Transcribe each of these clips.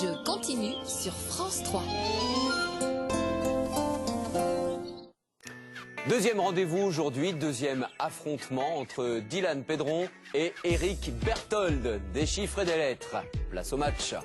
jeu continue sur France 3. Deuxième rendez-vous aujourd'hui, deuxième affrontement entre Dylan Pedron et Eric Berthold. Des chiffres et des lettres. Place au match.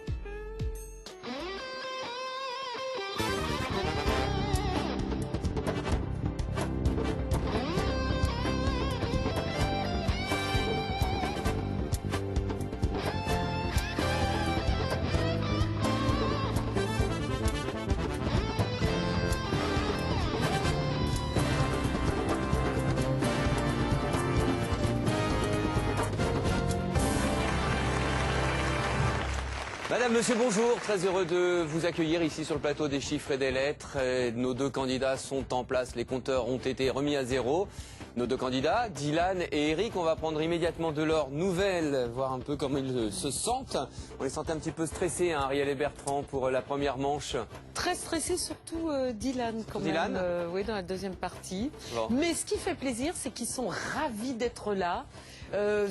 Madame, monsieur, bonjour. Très heureux de vous accueillir ici sur le plateau des chiffres et des lettres. Nos deux candidats sont en place. Les compteurs ont été remis à zéro. Nos deux candidats, Dylan et Eric, on va prendre immédiatement de leurs nouvelles, voir un peu comment ils se sentent. On les sentait un petit peu stressés, hein, Ariel et Bertrand, pour la première manche. Très stressé, surtout Dylan quand Dylan même, oui, dans la deuxième partie. Bon. Mais ce qui fait plaisir, c'est qu'ils sont ravis d'être là.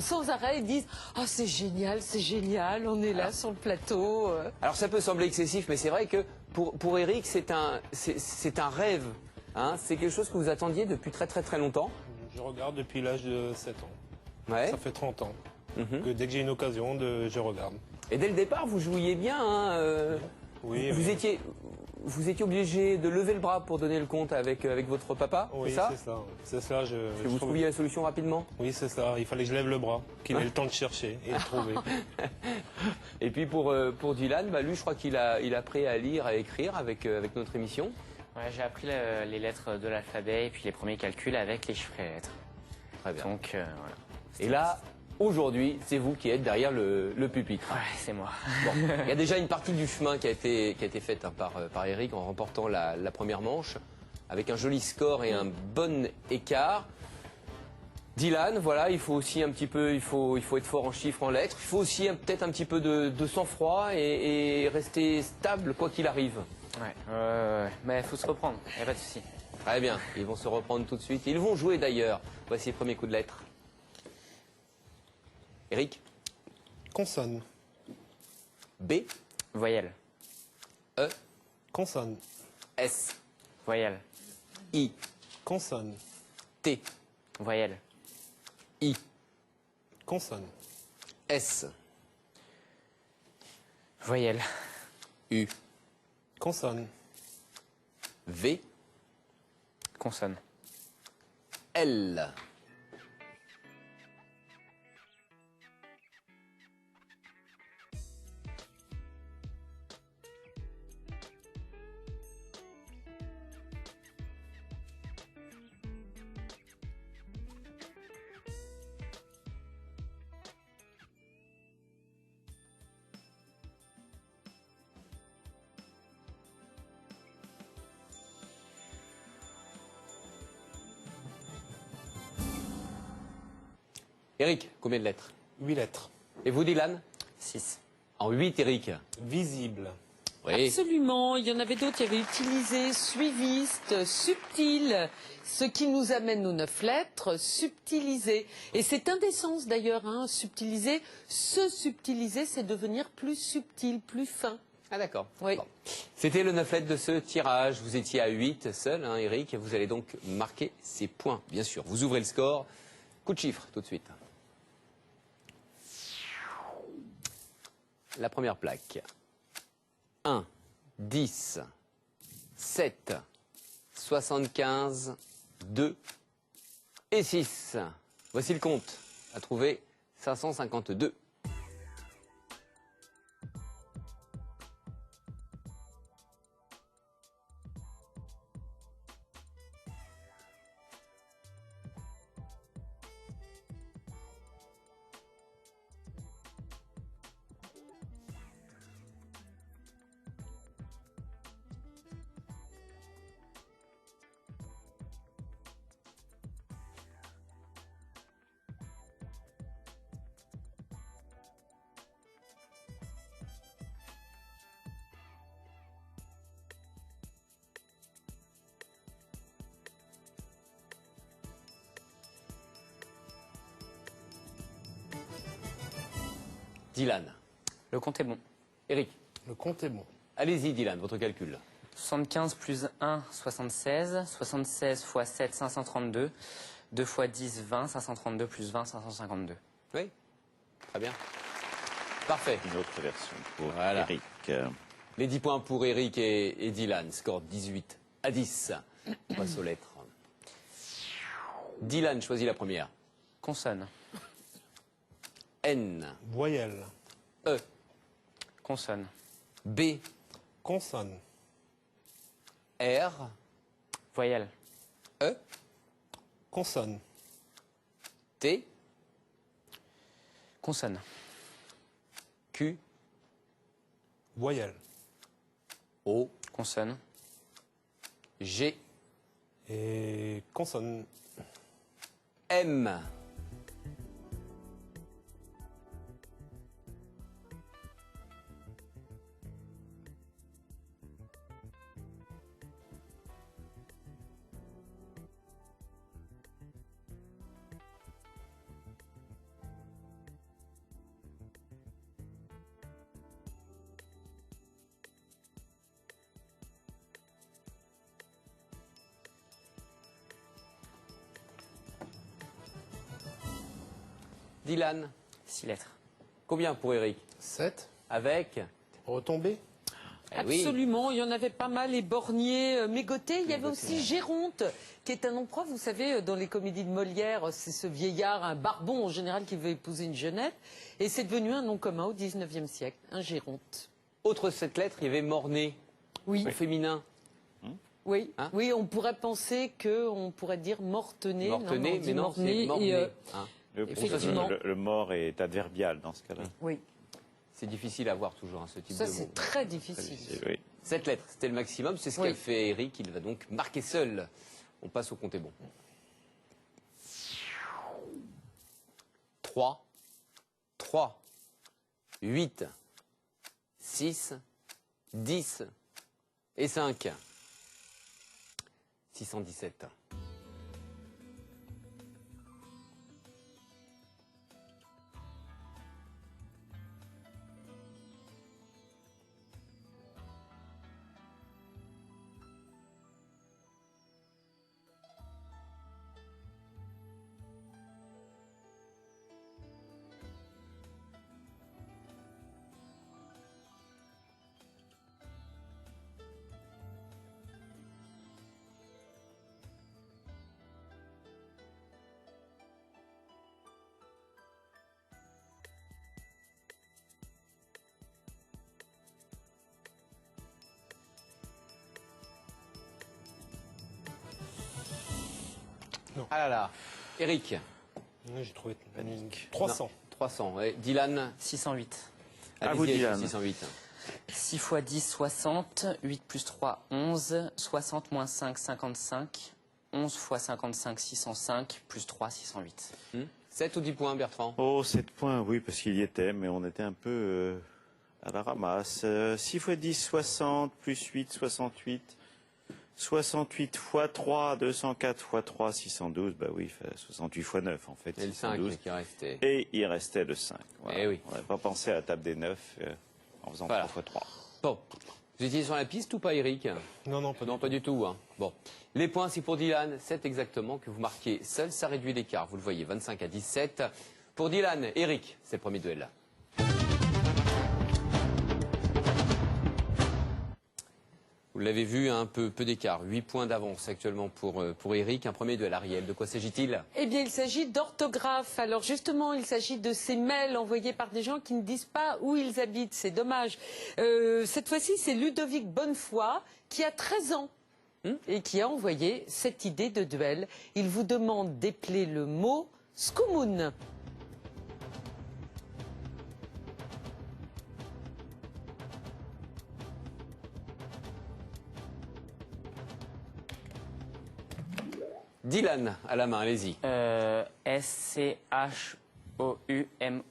Sans arrêt, ils disent « Ah, c'est génial, on est là sur le plateau. » Alors ça peut sembler excessif, mais c'est vrai que pour Eric, c'est un rêve. Hein, c'est quelque chose que vous attendiez depuis très longtemps. Je regarde depuis l'âge de 7 ans. Ouais. Ça fait 30 ans que dès que j'ai une occasion, je regarde. Et dès le départ, vous jouiez bien. Hein, Oui, vous étiez obligé de lever le bras pour donner le compte avec votre papa, oui, c'est ça? C'est ça. Que vous trouviez la solution rapidement? Oui, c'est ça. Il fallait que je lève le bras, qu'il ait le temps de chercher et de trouver. Et puis pour Dylan, bah lui, je crois qu'il a appris à lire, à écrire avec notre émission. Ouais, j'ai appris les lettres de l'alphabet et puis les premiers calculs avec les chiffres et les lettres. Très bien. Donc voilà. Et là, aujourd'hui, c'est vous qui êtes derrière le pupitre. Ouais, c'est moi. Bon, il y a déjà une partie du chemin qui a été faite, hein, par Eric en remportant la première manche, avec un joli score et un bon écart. Dylan, voilà, il faut aussi un petit peu, il faut être fort en chiffres, en lettres. Il faut aussi peut-être un petit peu de sang-froid et rester stable quoi qu'il arrive. Ouais, mais il faut se reprendre, il n'y a pas de souci. Très bien, ils vont se reprendre tout de suite. Ils vont jouer d'ailleurs. Voici le premier coup de lettre. Eric. Consonne. B. Voyelle. E. Consonne. S. Voyelle. I. Consonne. T. Voyelle. I. Consonne. S. Voyelle. U. Consonne. V. Consonne. L. Eric, combien de lettres? 8 lettres. Et vous, Dylan? 6. En 8, Eric. Visible. Oui. Absolument, il y en avait d'autres, il y avait utilisé, suiviste, subtil, ce qui nous amène aux 9 lettres, subtiliser. Et c'est un des sens d'ailleurs, hein, subtiliser. Se subtiliser, c'est devenir plus subtil, plus fin. Ah d'accord. Oui. Bon. C'était le 9 lettres de ce tirage. Vous étiez à 8 seul, hein, Eric. Vous allez donc marquer ces points, bien sûr. Vous ouvrez le score. Coup de chiffre, tout de suite. La première plaque. 1, 10, 7, 75, 2 et 6. Voici le compte. À trouver 552. Dylan. Le compte est bon. Eric. Le compte est bon. Allez-y, Dylan, votre calcul. 75 plus 1, 76. 76 x 7, 532. 2 x 10, 20. 532 plus 20, 552. Oui, très bien. Parfait. Une autre version pour Voilà. Eric. Les 10 points pour Eric et Dylan. Score 18 à 10. On passe aux lettres. Dylan choisit la première. Consonne. N, Voyelle. E, Consonne. B, Consonne. R, Voyelle. E, Consonne. T, Consonne. Q, Voyelle. O, Consonne. G, Et consonne. M. Dylan, 6 lettres. combien pour Eric? 7. Avec Retombé. Eh oui. Absolument, il y en avait pas mal, les borgniers, mégotés. Il y avait aussi Géronte, qui est un nom propre. Vous savez, dans les comédies de Molière, c'est ce vieillard, un barbon en général, qui veut épouser une jeunette. Et c'est devenu un nom commun au 19e siècle, un Géronte. Autre 7 lettres, il y avait Mornay, Oui, au féminin. oui, Hein oui, on pourrait penser qu'on pourrait dire Mortenay. Mortenay, on dit mais non, c'est Mornay, Mornay. et, Hein. effectivement. Le mort est adverbial dans ce cas-là. oui, C'est difficile à voir toujours ce type ça de mot. c'est très difficile. Oui. 7 lettres, c'était le maximum, c'est ce Oui. qu'a fait Eric, il va donc marquer seul. On passe au compte est bon. 3, 3, 8, 6, 10 et 5. 617. Ah là là. Eric. J'ai trouvé 300. 300. Ouais. Dylan. 608. À Allez-y vous, avec le Dylan. 608. 6 x 10, 60. 8 plus 3, 11. 60 moins 5, 55. 11 x 55, 605. Plus 3, 608. 7 ou 10 points, Bertrand? Oh, 7 points, oui, parce qu'il y était, mais on était un peu à la ramasse. 6 x 10, 60. Plus 8, 68. 68 x 3, 204 x 3, 612. Bah oui, 68 x 9, en fait. Et le 5 612. qui restait. Et il restait le 5. Voilà. Eh oui. On n'avait pas pensé à la table des 9 en faisant Voilà. 3 x 3. Bon. Vous étiez sur la piste ou pas, Eric? Non, non, pas Non, pas du tout. Hein. Bon. Les points, c'est pour Dylan. 7 exactement que vous marquez seul. Ça réduit l'écart. Vous le voyez, 25 à 17. Pour Dylan, Eric, c'est le premier duel. Vous l'avez vu, un peu d'écart. 8 points d'avance actuellement pour Eric. Un premier duel, Ariel. De quoi s'agit-il? Eh bien, il s'agit d'orthographe. Alors justement, il s'agit de ces mails envoyés par des gens qui ne disent pas où ils habitent. C'est dommage. Cette fois-ci, c'est Ludovic Bonnefoy qui a 13 ans et qui a envoyé cette idée de duel. Il vous demande d'épeler le mot Scoumoun. Dylan, à la main, allez-y. S-C-H-O-U-M-O-U-N.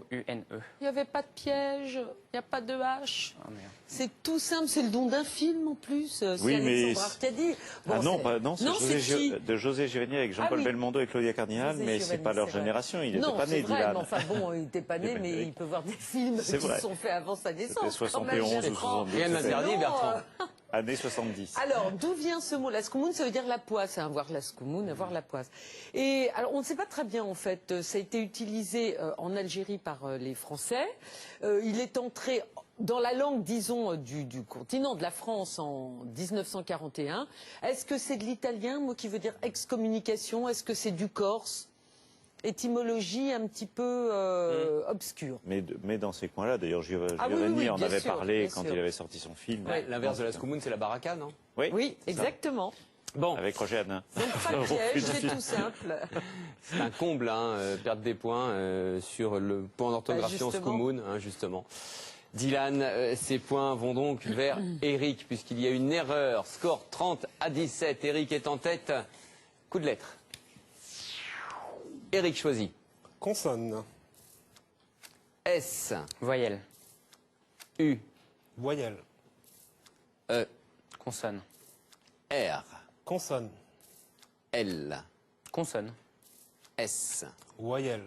Q-O-U-N-E. Il n'y avait pas de piège, il n'y a pas de H. Ah, merde. C'est tout simple, c'est le don d'un film en plus. C'est Oui, mais Alexandre Arcadi. Bon, Ah non, c'est- non, c'est Non, c'est qui de José Giovanni avec Jean-Paul Ah oui. Belmondo et Claudia Cardinal, José mais c'est Giovanni, pas leur c'est vrai. génération. Il n'était Non, pas c'est né, vrai, Dylan. mais enfin bon, il n'était pas né, mais Oui. il peut voir des films qui C'est vrai. sont faits avant sa naissance. C'était quand même, 71 ou Bertrand. 72. Rien n'interdit, Non, Bertrand. Années 70. Alors, d'où vient ce mot? La skoumoune, ça veut dire la poisse, hein, voir la skoumoune, avoir la poisse. Et alors, on ne sait pas très bien, en fait, ça a été utilisé en Algérie par les Français. Il est entré dans la langue, disons, du continent de la France en 1941. Est-ce que c'est de l'italien, mot qui veut dire excommunication? Est-ce que c'est du corse? Étymologie un petit peu obscure. Mais dans ces coins-là, d'ailleurs, Ah oui, Giovanni oui, en bien avait sûr, parlé bien quand sûr. il avait sorti son film. Ouais, l'inverse de la Skoumoun, c'est la baraka, non? Oui, Oui, c'est ça. exactement. Bon, Avec Roger Hanin. Donc pas de piège, c'est tout simple. c'est un comble, hein, perdre des points sur le point d'orthographie en justement. Skoumoun, hein, justement. Dylan, ses points vont donc vers Eric, puisqu'il y a une erreur. Score 30-17. Eric est en tête. Coup de lettre. Eric choisit. Consonne. S, Voyelle. U, Voyelle. E, Consonne. R, Consonne. L, Consonne. S, Voyelle.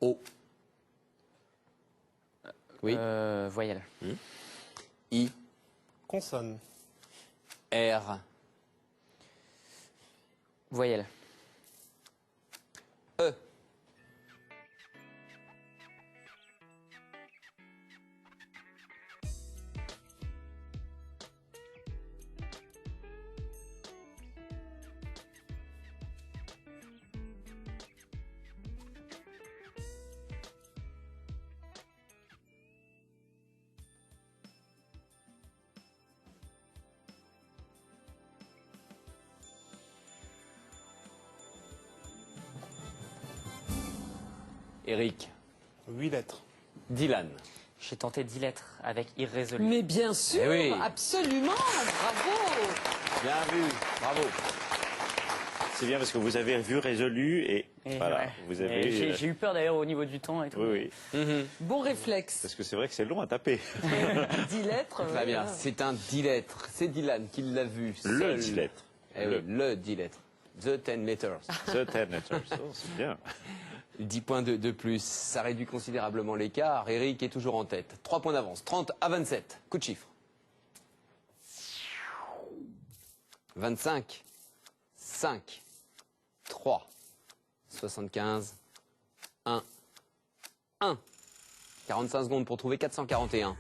O. Oui. Voyelle. I, Consonne. R, Voyelle. E. Eric, 8 lettres. Dylan. J'ai tenté 10 lettres avec irrésolu. Mais bien sûr, Eh oui. absolument, bravo. Bien vu, bravo. C'est bien parce que vous avez vu résolu et Et voilà, ouais. vous Et avez. J'ai eu peur d'ailleurs au niveau du temps et tout. Oui, oui. Bon réflexe. Parce que c'est vrai que c'est long à taper. 10 lettres. Très bien, voilà. c'est un 10 lettres. C'est Dylan qui l'a vu. Le seul. 10 lettres. Eh oui, le 10 lettres. The 10 letters. The 10 letters. Oh, c'est bien. 10 points de plus, ça réduit considérablement l'écart. Eric est toujours en tête. 3 points d'avance, 30-27. Coup de chiffre. 25, 5, 3, 75, 1, 1. 45 secondes pour trouver 441.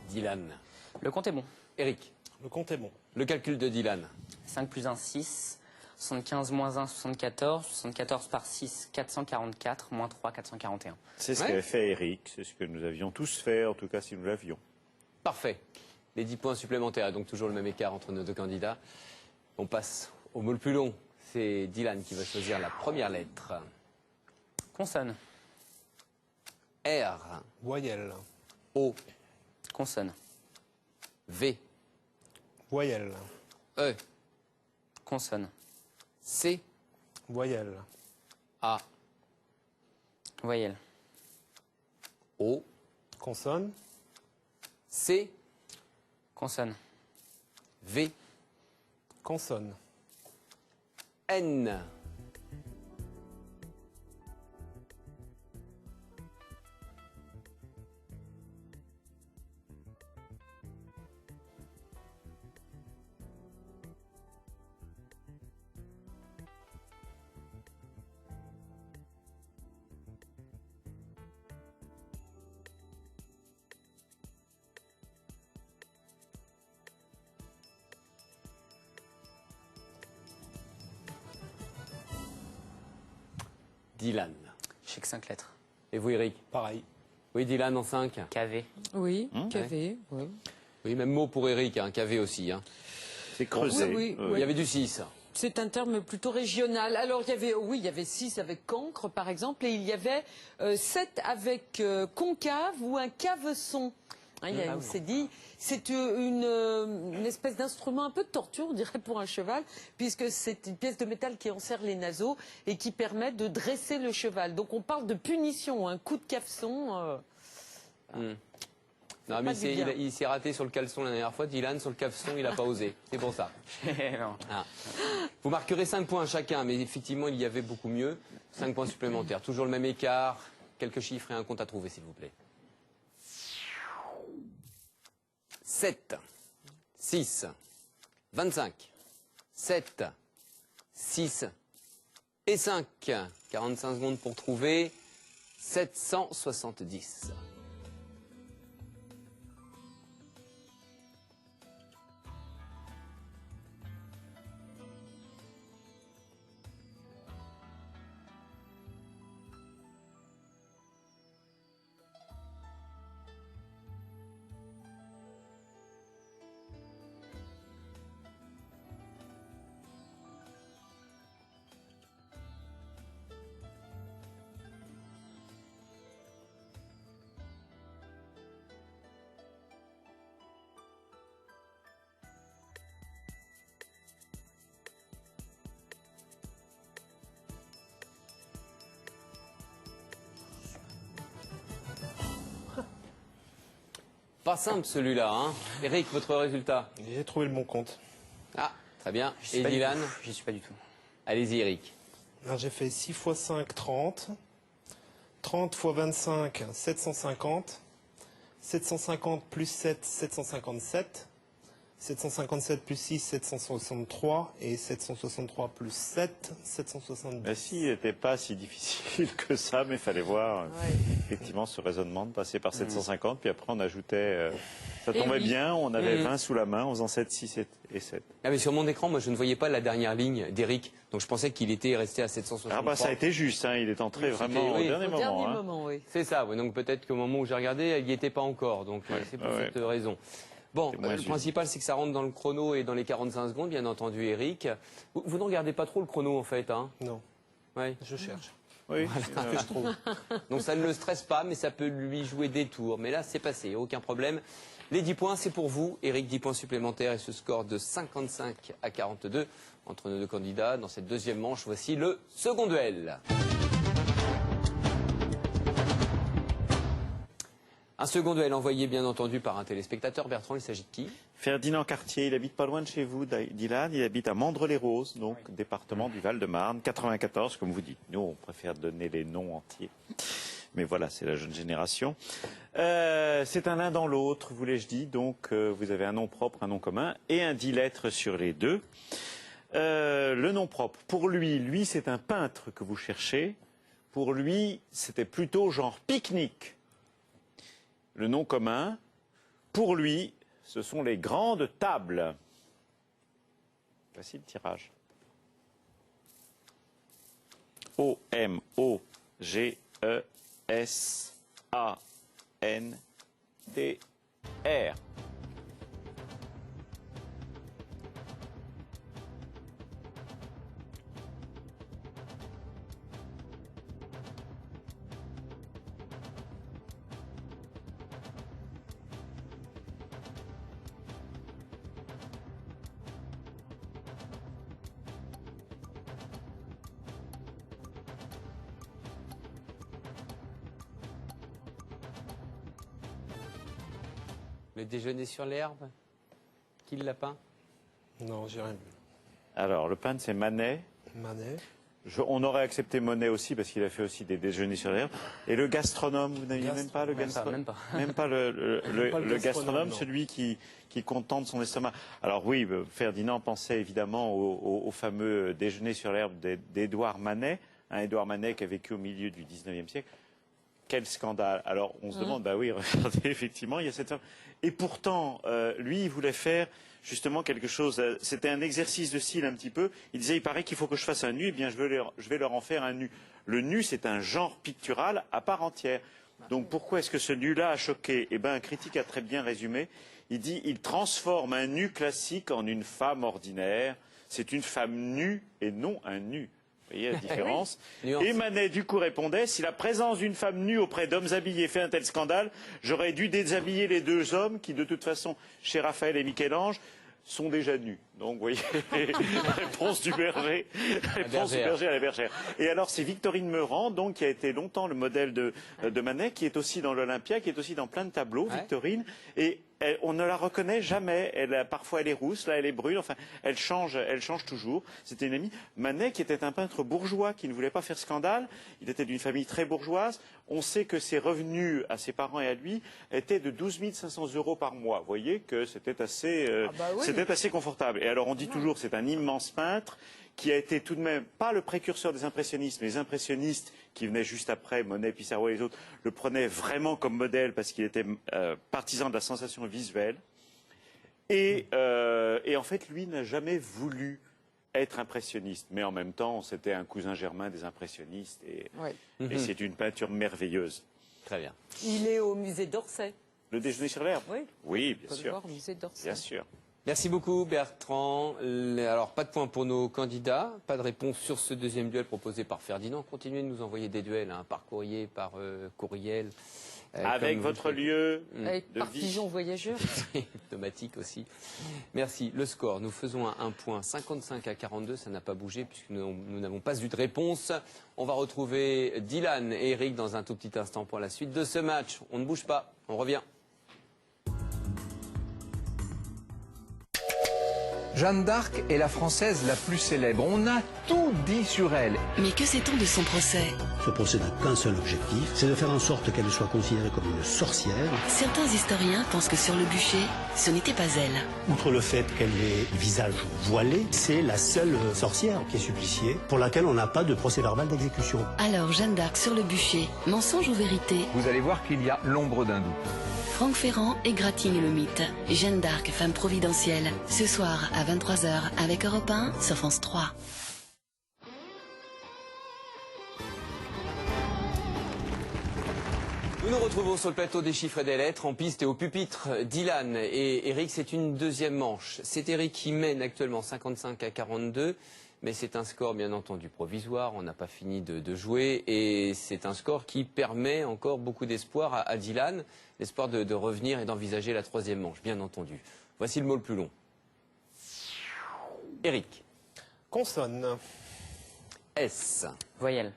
Dylan. Le compte est bon. Eric, Le compte est bon. le calcul de Dylan. 5 plus 1, 6. 75 moins 1, 74. 74 par 6, 444. Moins 3, 441. C'est ce Ouais. qu'avait fait Eric, c'est ce que nous avions tous fait, en tout cas si nous l'avions. Parfait. Les 10 points supplémentaires, donc toujours le même écart entre nos deux candidats. On passe au mot le plus long. C'est Dylan qui va choisir la première lettre. Consonne. R, Voyelle. O, Consonne. V, Voyelle. E, Consonne. C, Voyelle. A, Voyelle. O, Consonne. C, Consonne. V, Consonne. N. Dylan. Je sais que 5 lettres. Et vous, Eric? Pareil. Oui, Dylan en 5. KV. Oui, KV. Oui. Oui, même mot pour Eric, hein, KV aussi. Hein. C'est creusé. Oui, oui, Il y avait du 6. C'est un terme plutôt régional. Alors, il y avait 6 avec cancre, par exemple, et il y avait 7 avec concave ou un caveçon. Hein, il s'est dit, c'est une espèce d'instrument un peu de torture, on dirait, pour un cheval, puisque c'est une pièce de métal qui enserre les naseaux et qui permet de dresser le cheval. Donc, on parle de punition, un coup de caveçon. Non, mais il s'est raté sur le caleçon la dernière fois. Dylan, sur le caveçon, il n'a pas osé. C'est pour ça. Non. Ah. Vous marquerez 5 points chacun, mais effectivement, il y avait beaucoup mieux. 5 points supplémentaires. Toujours le même écart. Quelques chiffres et un compte à trouver, s'il vous plaît. 7, 6, 25, 7, 6 et 5. 45 secondes pour trouver 770. Pas simple celui-là, hein. Eric, votre résultat? J'ai trouvé le bon compte. Ah, très bien. J'y suis Et pas du Dylan? tout. J'y suis pas du tout. Allez-y, Eric. Alors, j'ai fait 6 x 5, 30. 30 x 25, 750. 750 plus 7, 757. 757 plus 6, 763. Et 763 plus 7, 770. Ben si, il n'était pas si difficile que ça, mais il fallait voir effectivement ce raisonnement de passer par 750, puis après on ajoutait, ça Et tombait oui. bien, on avait 20 sous la main en faisant 7, 6 et 7. Ah, mais sur mon écran, moi, je ne voyais pas la dernière ligne d'Eric. Donc, je pensais qu'il était resté à 763. Ah bah ça a été juste, hein, il est entré vraiment oui, au dernier Au moment. dernier hein. moment, oui. C'est ça, oui. Donc peut-être qu'au moment où j'ai regardé, il n'y était pas encore. Donc c'est pour cette raison. Bon, C'est moins le juste. principal, c'est que ça rentre dans le chrono et dans les 45 secondes, bien entendu, Eric. Vous ne regardez pas trop le chrono, en fait, hein? Non, Ouais. je cherche. Oui, Que je trouve. Donc ça ne le stresse pas, mais ça peut lui jouer des tours. Mais là, c'est passé, aucun problème. Les 10 points, c'est pour vous. Eric, 10 points supplémentaires et ce score de 55 à 42 entre nos deux candidats. Dans cette deuxième manche, voici le second duel. Un second duel envoyé bien entendu par un téléspectateur. Bertrand, il s'agit de qui? Ferdinand Cartier, il habite pas loin de chez vous, Dylan, il habite à Mandres-les-Roses, donc département du Val-de-Marne, 94 comme vous dites. Nous, on préfère donner les noms entiers. Mais voilà, c'est la jeune génération. C'est un l'un dans l'autre, voulais-je dire. Donc, vous avez un nom propre, un nom commun et un 10 lettres sur les deux. Le nom propre, pour lui, c'est un peintre que vous cherchez. Pour lui, c'était plutôt genre pique-nique. Le nom commun, pour lui, ce sont les grandes tables. Voici le tirage. O-M-O-G-E-S-A-N-T-R. Le déjeuner sur l'herbe? Qui l'a peint? Non, j'ai rien vu. Alors, le peintre, c'est Manet. Manet. On aurait accepté Monet aussi, parce qu'il a fait aussi des déjeuners sur l'herbe. Et le gastronome, vous n'aviez même pas le gastronome? Même pas. Même pas le gastronome, non. celui qui contente son estomac. Alors oui, Ferdinand pensait évidemment au fameux déjeuner sur l'herbe d'Édouard Manet, un Édouard Manet qui a vécu au milieu du 19e siècle. quel scandale. Alors on se demande, bah oui, regardez, effectivement, il y a cette femme. Et pourtant, lui, il voulait faire justement quelque chose, c'était un exercice de style un petit peu. Il disait, il paraît qu'il faut que je fasse un nu, eh bien je vais leur en faire un nu. Le nu, c'est un genre pictural à part entière. Donc pourquoi est-ce que ce nu-là a choqué? Eh bien, un critique a très bien résumé. Il dit, il transforme un nu classique en une femme ordinaire. C'est une femme nue et non un nu. Vous voyez la différence? Et Manet, du coup, répondait, si la présence d'une femme nue auprès d'hommes habillés fait un tel scandale, j'aurais dû déshabiller les deux hommes qui, de toute façon, chez Raphaël et Michel-Ange, sont déjà nus. Donc, vous voyez, réponse du berger, réponse du berger à la bergère. Et alors, c'est Victorine Meurant, donc, qui a été longtemps le modèle de Manet, qui est aussi dans l'Olympia, qui est aussi dans plein de tableaux, Victorine. Et on ne la reconnaît jamais. Parfois, elle est rousse, là, elle est brune. Enfin, elle change toujours. C'était une amie. Manet, qui était un peintre bourgeois, qui ne voulait pas faire scandale. Il était d'une famille très bourgeoise. On sait que ses revenus à ses parents et à lui étaient de 12 500 € par mois. Vous voyez que c'était assez, c'était assez confortable. Et alors, on dit toujours, c'est un immense peintre qui a été tout de même pas le précurseur des impressionnistes, mais les impressionnistes qui venaient juste après, Monet, Pissarro et les autres, le prenaient vraiment comme modèle parce qu'il était partisan de la sensation visuelle. Et en fait, lui n'a jamais voulu être impressionniste. Mais en même temps, c'était un cousin germain des impressionnistes. Et c'est une peinture merveilleuse. Très bien. Il est au musée d'Orsay. Le déjeuner sur l'herbe? Oui. Oui, bien On peut le sûr. voir au musée d'Orsay. Bien sûr. Merci beaucoup Bertrand. Alors pas de points pour nos candidats, pas de réponse sur ce deuxième duel proposé par Ferdinand. Continuez de nous envoyer des duels par courrier, par courriel. Avec votre lieu Avec de par vie. pigeon voyageur. Automatique aussi. Merci. Le score, nous faisons un point 55 à 42, ça n'a pas bougé puisque nous n'avons pas eu de réponse. On va retrouver Dylan et Eric dans un tout petit instant pour la suite de ce match. On ne bouge pas, on revient. Jeanne d'Arc est la Française la plus célèbre. On a tout dit sur elle. Mais que sait-on de son procès? Ce procès n'a qu'un seul objectif, c'est de faire en sorte qu'elle soit considérée comme une sorcière. Certains historiens pensent que sur le bûcher, ce n'était pas elle. Outre le fait qu'elle ait le visage voilé, c'est la seule sorcière qui est suppliciée, pour laquelle on n'a pas de procès verbal d'exécution. Alors Jeanne d'Arc sur le bûcher, mensonge ou vérité? Vous allez voir qu'il y a l'ombre d'un doute. Franck Ferrand égratigne le mythe. Jeanne d'Arc, femme providentielle. Ce soir à 23 h avec Europe 1 sur France 3. Nous nous retrouvons sur le plateau des chiffres et des lettres, en piste et au pupitre. Dylan et Eric, c'est une deuxième manche. C'est Eric qui mène actuellement 55 à 42. Mais c'est un score bien entendu provisoire, on n'a pas fini de jouer et c'est un score qui permet encore beaucoup d'espoir à Dylan, l'espoir de revenir et d'envisager la troisième manche, bien entendu. Voici le mot le plus long. Eric. Consonne. S. Voyelle.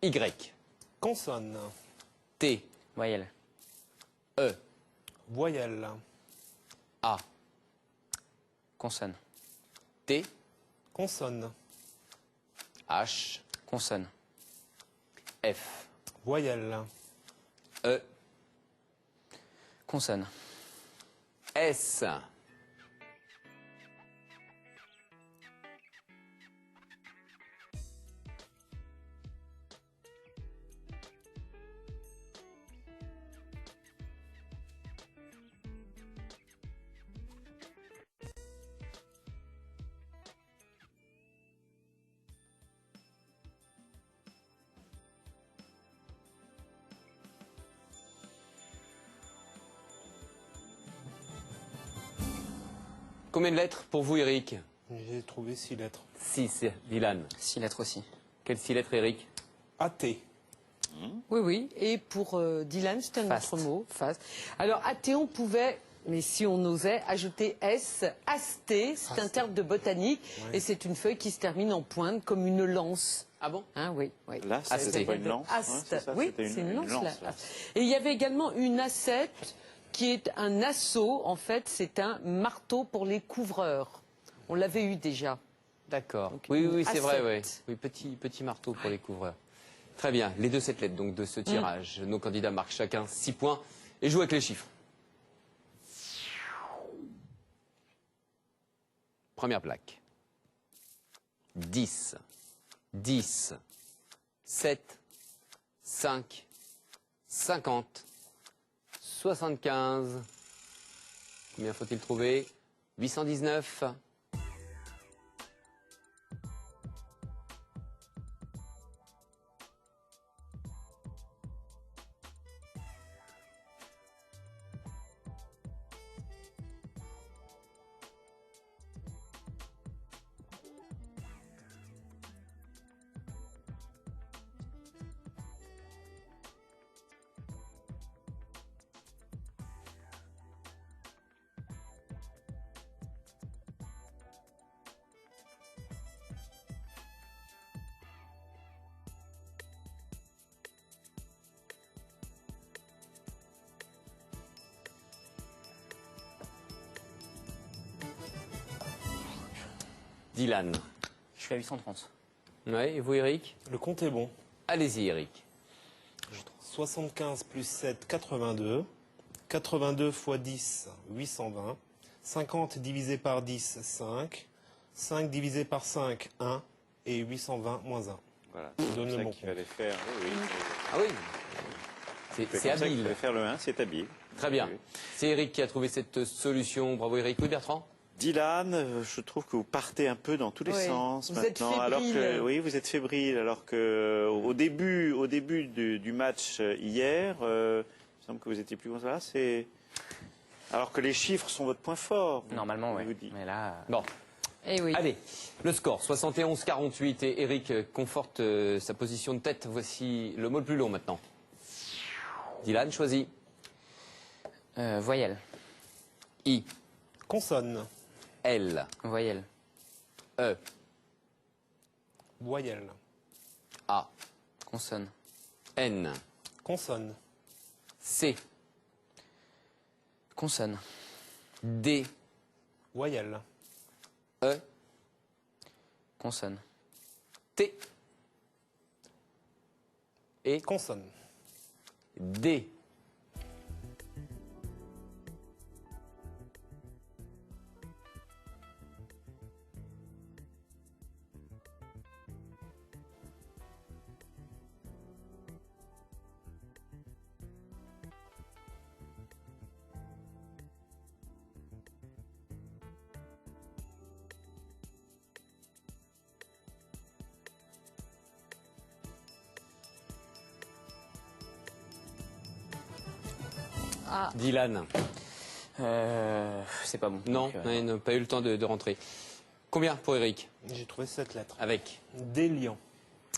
Y. Consonne. T. Voyelle. E. Voyelle. A. Consonne. T. Consonne. H. Consonne. F. Voyelle. E. Consonne. S. Combien de lettres pour vous, Eric? J'ai trouvé 6 lettres. 6, Dylan. 6 lettres aussi. Quelles 6 lettres, Eric? Athée. Oui, oui. Et pour Dylan, c'est un Faste. autre mot. Faste. Alors, athée, on pouvait, mais si on osait, ajouter S. Asté, c'est un terme de botanique. Et c'est une feuille qui se termine en pointe, comme une lance. Ah bon? Hein, oui, oui. Là, c'était pas une lance. Aste. Ouais, c'est ça, Oui, c'était c'est une lance. Là. là. Et il y avait également une assette qui est un assaut. En fait, c'est un marteau pour les couvreurs. On l'avait eu déjà. D'accord. Donc, Oui, oui, une c'est vrai, oui. assiette. Oui, petit marteau pour les couvreurs. Très bien. Les 2 7 lettres donc de ce tirage. Nos candidats marquent chacun 6 points et jouent avec les chiffres. Première plaque. 10, 10, 7, 5, 50, 75. Combien faut-il trouver? 819. Dylan. Je suis à 830. Ouais, et vous, Eric? Le compte est bon. Allez-y, Eric. 75 plus 7, 82. 82 fois 10, 820. 50 divisé par 10, 5. 5 divisé par 5, 1. Et 820 moins 1. Voilà. Donne C'est le ça bon qu'il fallait faire. Oui, oui. Ah oui. C'est C'est comme ça qu'il habile. fallait faire le 1, c'est habile. Très bien. Oui. C'est Eric qui a trouvé cette solution. Bravo, Eric. Oui, Bertrand? Dylan, je trouve que vous partez un peu dans tous les Oui. sens Vous êtes maintenant. Alors que, fébrile. oui, vous êtes fébrile. Alors que au début du match hier, il me semble que vous étiez plus comme ça. Alors que les chiffres sont votre point fort. Normalement, je oui. vous dis. Mais là, Bon. Eh oui. Allez, le score 71-48 et Eric conforte sa position de tête. Voici le mot le plus long maintenant. Dylan, choisis. voyelle, I, Consonne. L, voyelle, E, Voyelle. A, consonne, N, Consonne. C, consonne, D, Voyelle. E, consonne, T et Consonne. D. Ah, Dylan. c'est pas bon. Non, Donc, il n'a pas eu le temps de rentrer. Combien pour Eric? J'ai trouvé cette lettre. Avec Déliant.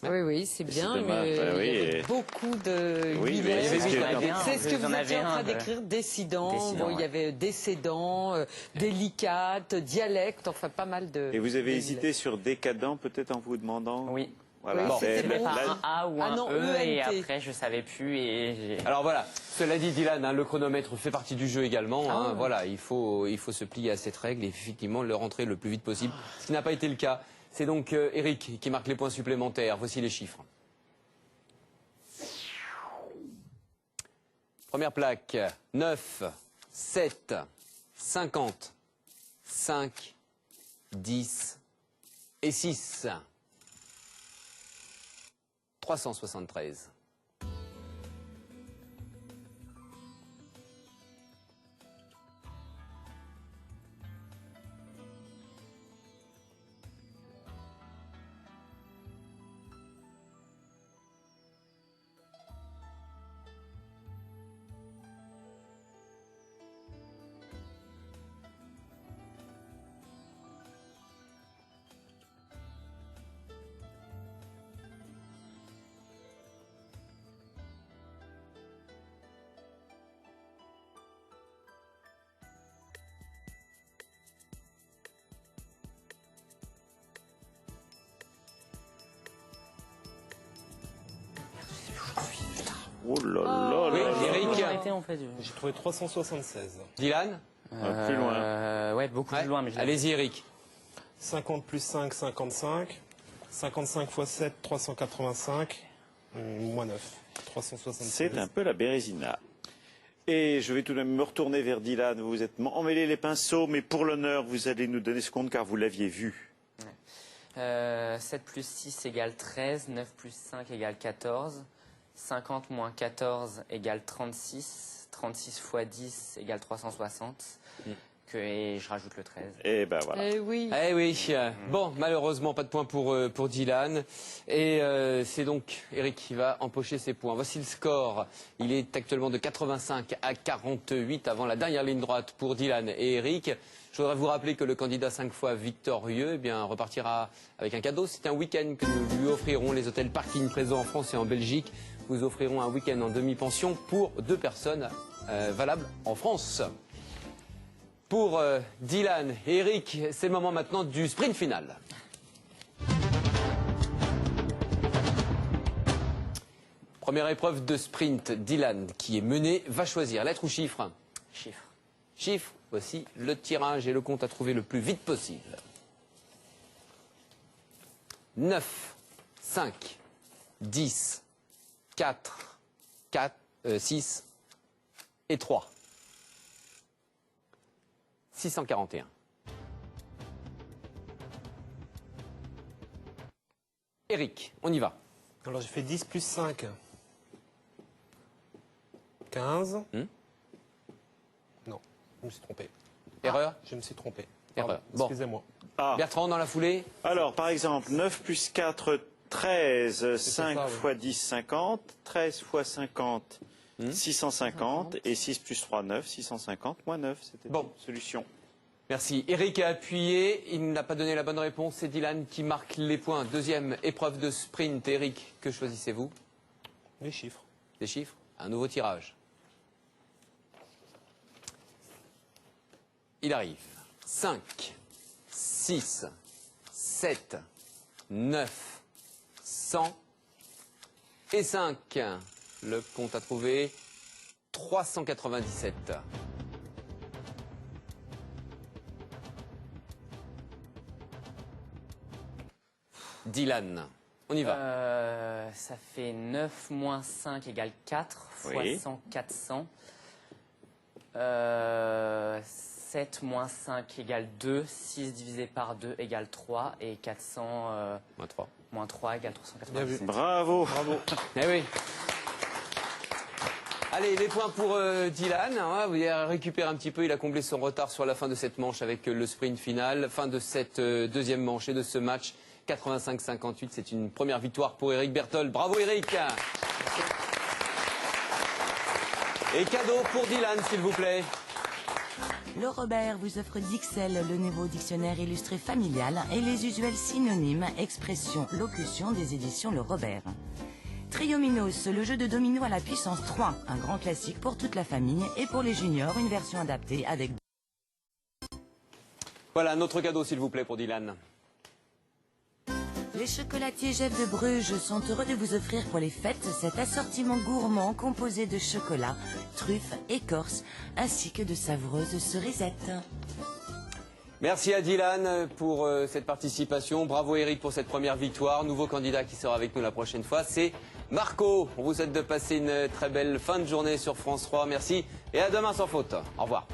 oui, oui, c'est bien. dommage, Mais bah oui, il y avait et- beaucoup de Oui, guillemets. mais c'est ce qui est- C'est ce que Vous vous en étiez avez en train un de- d'écrire, décidant. Décidant, Bon, il y ouais. avait décédant, délicate, dialecte, enfin pas mal de. Et vous avez de- hésité sur décadent, peut-être en vous demandant. Oui. Voilà. Oui, c'est- c'était bon. là- Pas un A ou Ah un non, E, et ENT. après je savais plus et j'ai... Alors voilà, cela dit Dylan, hein, le chronomètre fait partie du jeu également. Ah. Hein, voilà, il faut se plier à cette règle et effectivement le rentrer le plus vite possible. Ce qui n'a pas été le cas. C'est donc Eric qui marque les points supplémentaires. Voici les chiffres. Première plaque, 9, 7, 50, 5, 10 et 6. 373. Oh là là Oui, là là. Eric. Arrêtez, en fait. J'ai trouvé 376. Dylan, Plus loin. Ouais, beaucoup Ouais. plus loin. Mais je l'ai- Allez-y Eric. 50 plus 5, 55. 55 fois 7, 385. Moins 9. 376. C'est un peu la Bérésina. Et je vais tout de même me retourner vers Dylan. Vous vous êtes emmêlé les pinceaux, mais pour l'honneur, vous allez nous donner ce compte car vous l'aviez vu. 7 plus 6 égale 13, 9 plus 5 égale 14, 50 moins 14 égale 36. 36 fois 10 égale 360. Et je rajoute le 13. Et ben voilà. Eh oui. Eh oui. Bon, malheureusement, pas de points pour Dylan. Et c'est donc Eric qui va empocher ses points. Voici le score. Il est actuellement de 85 à 48 avant la dernière ligne droite pour Dylan et Eric. Je voudrais vous rappeler que le candidat 5 fois victorieux eh bien, repartira avec un cadeau. C'est un week-end que nous lui offrirons. Les hôtels Parking présents en France et en Belgique vous offriront un week-end en demi-pension pour 2 personnes valables en France. Pour Dylan et Eric, c'est le moment maintenant du sprint final. Première épreuve de sprint, Dylan, qui est mené, va choisir lettre ou chiffre? Chiffre. Chiffre, voici le tirage et le compte à trouver le plus vite possible. 9, 5, 10, 4, 6 et 3. 641. Eric, on y va. Alors j'ai fait 10 plus 5. 15. Non, je me suis trompé. Erreur? Je me suis trompé. Erreur. Pardon, Bon. excusez-moi. Ah. Bertrand, dans la foulée? Alors, par exemple, 9 plus 4, 13. 5 ça, oui. fois 10, 50. 13 fois 50, 650. Et 6 plus 3, 9. 650 moins 9. C'était Bon. une solution. Merci. Eric a appuyé, il n'a pas donné la bonne réponse. C'est Dylan qui marque les points. Deuxième épreuve de sprint. Eric, que choisissez-vous? Les chiffres. Des chiffres? Un nouveau tirage. Il arrive. 5, 6, 7, 9, 100 et 5. Le compte à trouver, 397. Dylan, on y va. Ça fait 9 moins 5 égale 4 fois Oui. 100, 400. 7 moins 5 égale 2. 6 divisé par 2 égale 3. Et 400 Moins 3. moins 3 égale 397. Bravo. Eh oui. Allez, les points pour Dylan. Hein, vous allez récupérer un petit peu. Il a comblé son retard sur la fin de cette manche avec le sprint final. Fin de cette deuxième manche et de ce match. 85-58, c'est une première victoire pour Eric Berthold. Bravo Eric. Et cadeau pour Dylan, s'il vous plaît. Le Robert vous offre Dixel, le nouveau dictionnaire illustré familial et les usuels synonymes, expressions, locutions des éditions Le Robert. Triominos, le jeu de domino à la puissance 3, un grand classique pour toute la famille et pour les juniors, une version adaptée avec... Voilà, notre cadeau, s'il vous plaît, pour Dylan. Les chocolatiers Jeff de Bruges sont heureux de vous offrir pour les fêtes cet assortiment gourmand composé de chocolat, truffes, écorce, ainsi que de savoureuses cerisettes. Merci à Dylan pour cette participation. Bravo Eric pour cette première victoire. Nouveau candidat qui sera avec nous la prochaine fois, c'est Marco. On vous souhaite de passer une très belle fin de journée sur France 3. Merci et à demain sans faute. Au revoir.